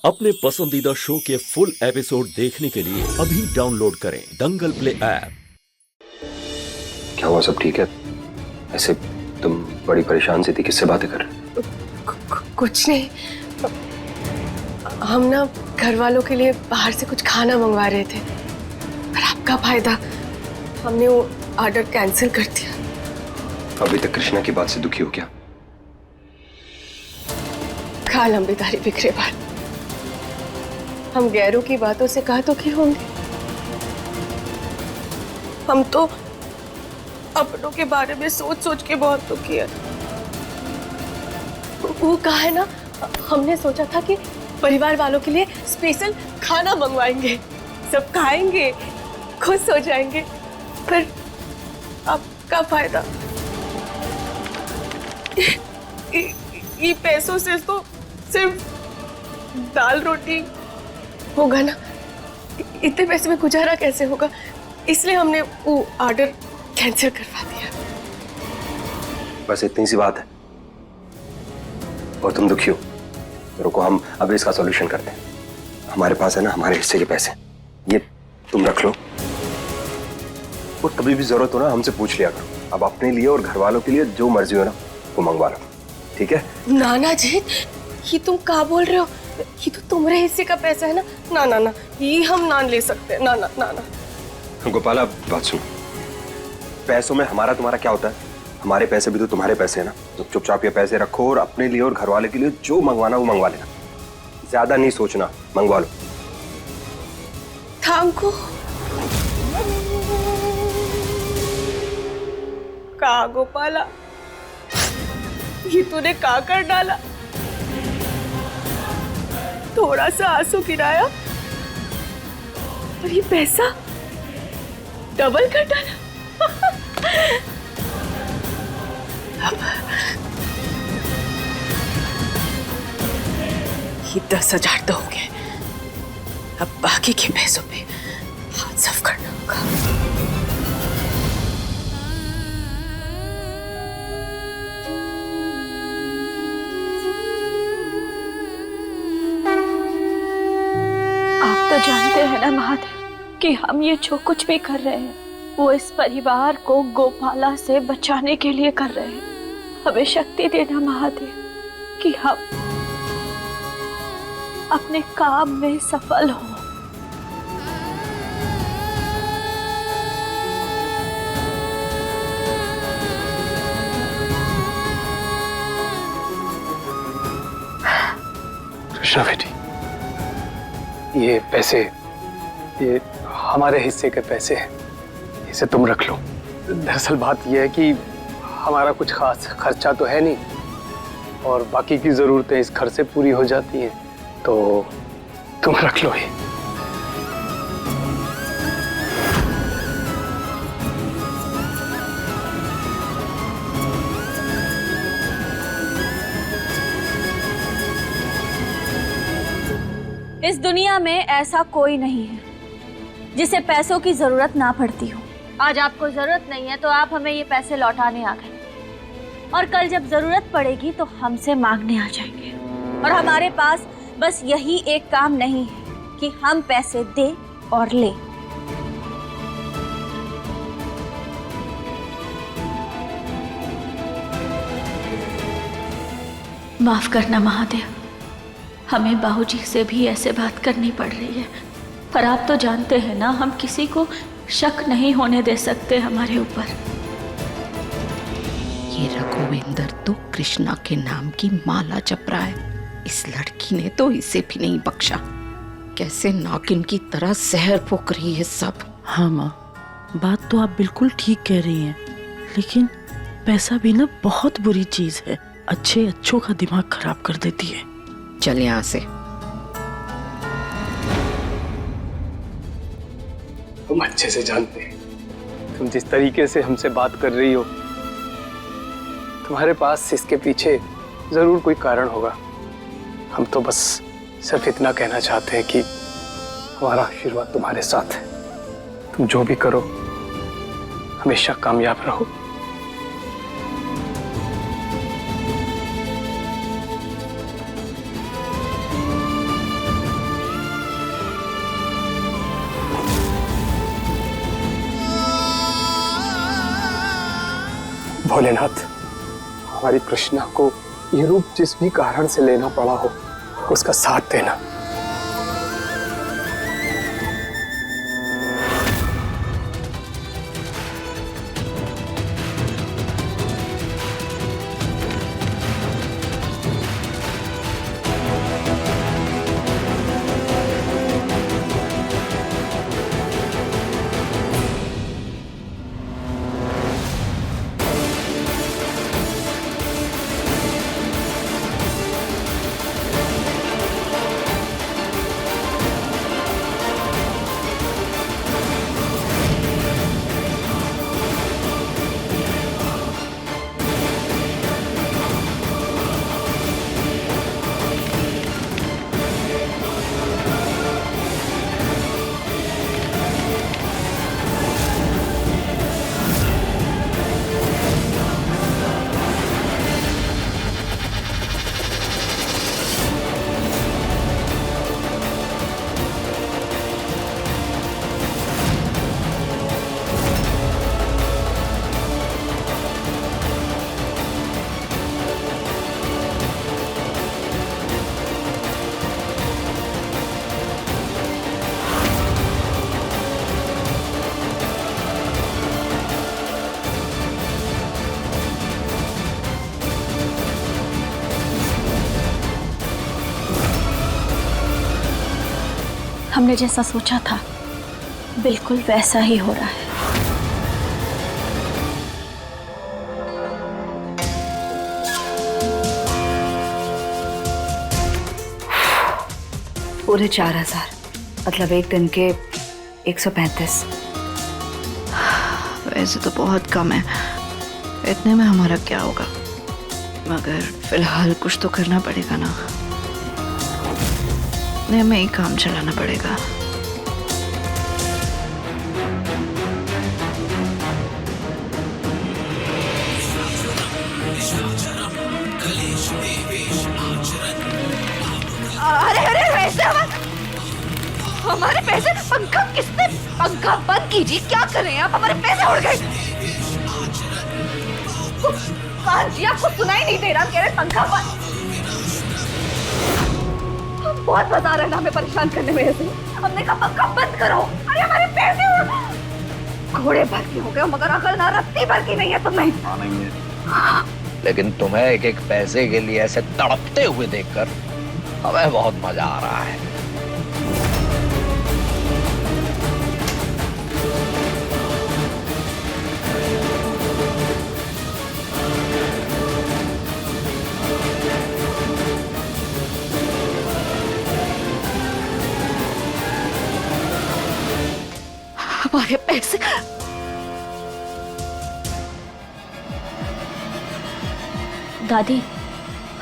अपने पसंदीदा शो के फुल एपिसोड देखने के लिए अभी डाउनलोड करें दंगल प्ले ऐप। क्या हुआ, सब ठीक है? ऐसे तुम बड़ी परेशान सी थी, किससे बातें कर रहे? कुछ नहीं, हम ना घर वालों के लिए बाहर से कुछ खाना मंगवा रहे थे, पर आपका फायदा हमने वो ऑर्डर कैंसिल कर दिया। अभी तक कृष्णा की बात से दुखी हो क्या? खा लंबीदारी बिखरे बाल, हम गैरों की बातों से कहा तो क्यों होंगे। हम तो अपनों के बारे में सोच सोच के बहुत दुखी है। वो कहा है ना, हमने सोचा था कि परिवार वालों के लिए स्पेशल खाना मंगवाएंगे, सब खाएंगे, खुश हो जाएंगे, पर आपका फायदा ये पैसों से तो सिर्फ दाल रोटी होगा ना, इतने पैसे में गुजारा कैसे होगा, इसलिए हमने वो ऑर्डर कैंसिल करवा दिया। बस इतनी सी बात है और तुम दुखी हो? रुको, हम अब इसका सॉल्यूशन करते हैं। हमारे पास है ना हमारे हिस्से के पैसे, ये तुम रख लो, और कभी भी जरूरत हो ना हमसे पूछ लिया करो। अब अपने लिए और घर वालों के लिए जो मर्जी हो ना वो मंगवा लो, ठीक है? नाना जी, ये तुम क्या बोल रहे हो? ये तो तुम्हारे हिस्से का पैसा है ना। ना ना ना, ये हम ना ले सकते। ना ना ना ना। गोपाला, बात सुनो, पैसों में हमारा तुम्हारा क्या होता है? हमारे पैसे भी तो तुम्हारे पैसे है ना। तो चुपचाप ये पैसे रखो और अपने लिए और घर वाले के लिए जो मंगवाना वो मंगवा लेना, ज्यादा नहीं सोचना, मंगवा लो। Thank you. का गोपाला, ये तूने का कर डाला? थोड़ा सा आंसू गिराया और ये पैसा डबल कर डाला। ये 10,000 तो हो गए, अब बाकी के पैसों पे हाथ साफ करना होगा। तो जानते हैं ना महादेव कि हम ये जो कुछ भी कर रहे हैं वो इस परिवार को गोपाला से बचाने के लिए कर रहे हैं। हमें शक्ति देना महादेव कि हम अपने काम में सफल हों। कृष्णा बेटी, ये पैसे, ये हमारे हिस्से के पैसे हैं, इसे तुम रख लो। दरअसल बात यह है कि हमारा कुछ खास खर्चा तो है नहीं और बाकी की ज़रूरतें इस घर से पूरी हो जाती हैं, तो तुम रख लो ये। इस दुनिया में ऐसा कोई नहीं है जिसे पैसों की जरूरत ना पड़ती हो। आज आपको जरूरत नहीं है तो आप हमें ये पैसे लौटाने आ गए, और कल जब जरूरत पड़ेगी तो हमसे मांगने आ जाएंगे। और हमारे पास बस यही एक काम नहीं है कि हम पैसे दे और ले। माफ करना महादेव, हमें बाबूजी से भी ऐसे बात करनी पड़ रही है, पर आप तो जानते हैं ना हम किसी को शक नहीं होने दे सकते हमारे ऊपर। ये रघुवेंद्र तो कृष्णा के नाम की माला जप रहा है। इस लड़की ने तो इसे भी नहीं बख्शा। कैसे नागिन की तरह जहर फूंक रही है सब। हाँ माँ, बात तो आप बिल्कुल ठीक कह रही हैं, लेकिन पैसा भी ना बहुत बुरी चीज है, अच्छों का दिमाग खराब कर देती है। चल यहाँ से। हम अच्छे से जानते हैं तुम जिस तरीके से हमसे बात कर रही हो, तुम्हारे पास इसके पीछे जरूर कोई कारण होगा। हम तो बस सिर्फ इतना कहना चाहते हैं कि हमारा आशीर्वाद तुम्हारे साथ है। तुम जो भी करो हमेशा कामयाब रहो। भोलेनाथ, हमारी कृष्णा को ये रूप जिस भी कारण से लेना पड़ा हो, उसका साथ देना। हमने जैसा सोचा था बिल्कुल वैसा ही हो रहा है। पूरे 4000, मतलब एक दिन के 135। वैसे तो बहुत कम है, इतने में हमारा क्या होगा, मगर फिलहाल कुछ तो करना पड़ेगा ना, हमें ही काम चलाना पड़ेगा। अरे अरे वैसे हमारे पैसे, पंखा किसने, पंखा बंद कीजिए, क्या कर रहे हैं आप, हमारे पैसे उड़ गए। कान जी आपको सुनाई नहीं दे रहा, कह रहे पंखा बंद। बहुत मजा आ रहा है ना हमें परेशान करने में, ऐसे हमने कहा पंखा बंद करो। अरे हमारे पैसे घोड़े भर के हो गए, मगर अकल ना रत्ती भर की नहीं है तुम्हें। नहीं है, लेकिन तुम्हें एक एक पैसे के लिए ऐसे तड़पते हुए देखकर हमें बहुत मजा आ रहा है। हमारे पैसे, दादी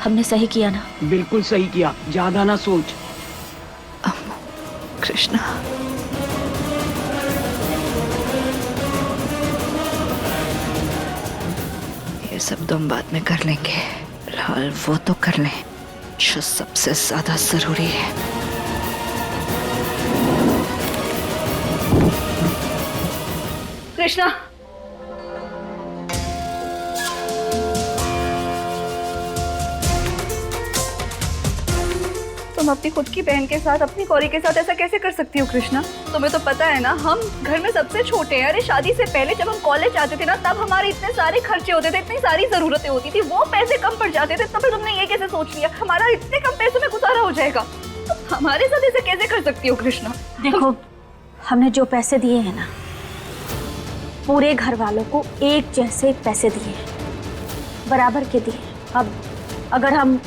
हमने सही किया ना? बिल्कुल सही किया, ज्यादा ना सोच। कृष्णा, ये सब तो हम बाद में कर लेंगे, फिलहाल वो तो कर लें जो सबसे ज्यादा जरूरी है। कृष्णा, तुम अपनी खुद की बहन के साथ, अपनी कौरी के साथ ऐसा कैसे कर सकती हो कृष्णा? तुम्हें तो पता है ना, हम घर में सबसे छोटे हैं। अरे शादी से पहले जब हम कॉलेज आते थे ना, तब हमारे इतने सारे खर्चे होते थे, इतनी सारी जरूरतें होती थी, वो पैसे कम पड़ जाते थे। तब तुमने ये कैसे सोच लिया हमारा इतने कम पैसों में गुजारा हो जाएगा? तुम हमारे साथ ऐसे कैसे कर सकती हो कृष्णा? देखो, हमने जो पैसे दिए हैं ना, पूरे घर वालों को एक जैसे पैसे दिए हैं, बराबर के दिए। अब अगर हम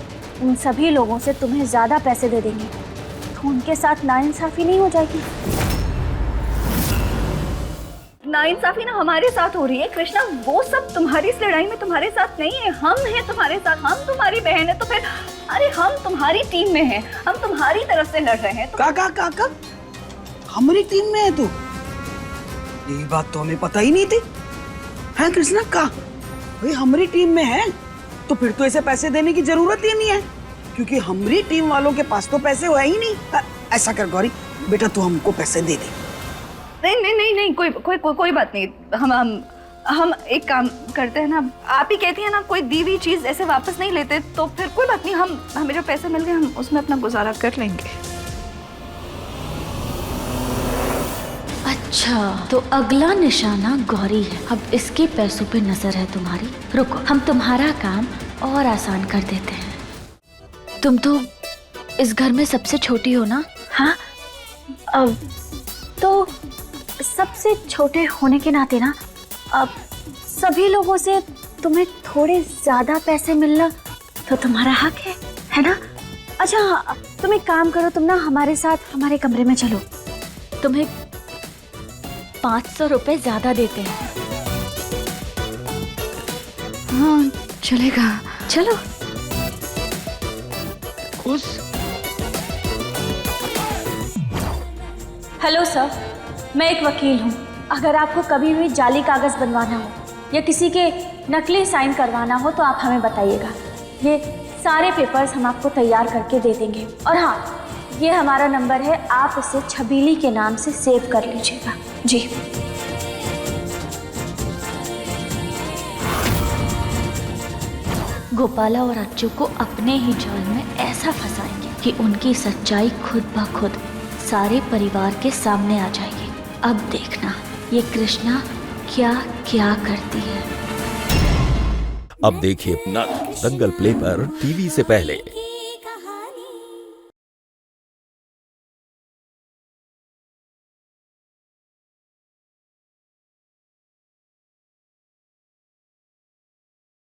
उन सभी लोगों से तुम्हें ज्यादा पैसे दे देंगे तो उनके साथ नाइंसाफी नहीं हो जाएगी? नाइंसाफी ना हमारे साथ हो रही है कृष्णा, वो सब तुम्हारी इस लड़ाई में तुम्हारे साथ नहीं है, हम हैं तुम्हारे साथ, हम तुम्हारी बहन है। तो फिर अरे हम तुम्हारी टीम में हैं, हम तुम्हारी तरफ से लड़ रहे हैं। काका हमारी टीम में है तू? ये बात तो हमें पता ही नहीं थी। है कृष्णा, का भाई हमारी टीम में है तो फिर तो ऐसे पैसे देने की जरूरत ही नहीं है, क्योंकि हमारी टीम वालों के पास तो पैसे हुए ही नहीं। ऐसा कर गौरी बेटा, तू हमको पैसे दे दे। नहीं, कोई बात नहीं। हम एक काम करते हैं ना, आप ही कहती हैं ना कोई दी हुई चीज ऐसे वापस नहीं लेते, तो फिर कोई बात नहीं, हमें जो पैसे मिल गए हम उसमें अपना गुजारा कर लेंगे। अच्छा, तो अगला निशाना गौरी है। अब इसके पैसों पे नजर है तुम्हारी। रुको, हम तुम्हारा काम और आसान कर देते हैं। तुम तो इस घर में सबसे छोटी हो ना? हाँ, अब तो सबसे छोटे होने के नाते ना, अब सभी लोगों से तुम्हें थोड़े ज्यादा पैसे मिलना तो तुम्हारा हक है ना? अच्छा, तुम एक काम करो, तुम ना हमारे साथ हमारे कमरे में चलो, तुम्हें 500 रुपए ज्यादा देते हैं। हाँ, चलेगा, चलो। खुश? हेलो सर, मैं एक वकील हूँ। अगर आपको कभी भी जाली कागज बनवाना हो या किसी के नकली साइन करवाना हो तो आप हमें बताइएगा। ये सारे पेपर्स हम आपको तैयार करके दे देंगे। और हाँ, ये हमारा नंबर है, आप इसे छबीली के नाम से सेव कर लीजिएगा। जी। गोपाला और अच्चू को अपने ही जाल में ऐसा फंसाएंगे कि उनकी सच्चाई खुद ब खुद सारे परिवार के सामने आ जाएगी। अब देखना ये कृष्णा क्या क्या करती है। अब देखिए नट दंगल प्ले पर टीवी से पहले।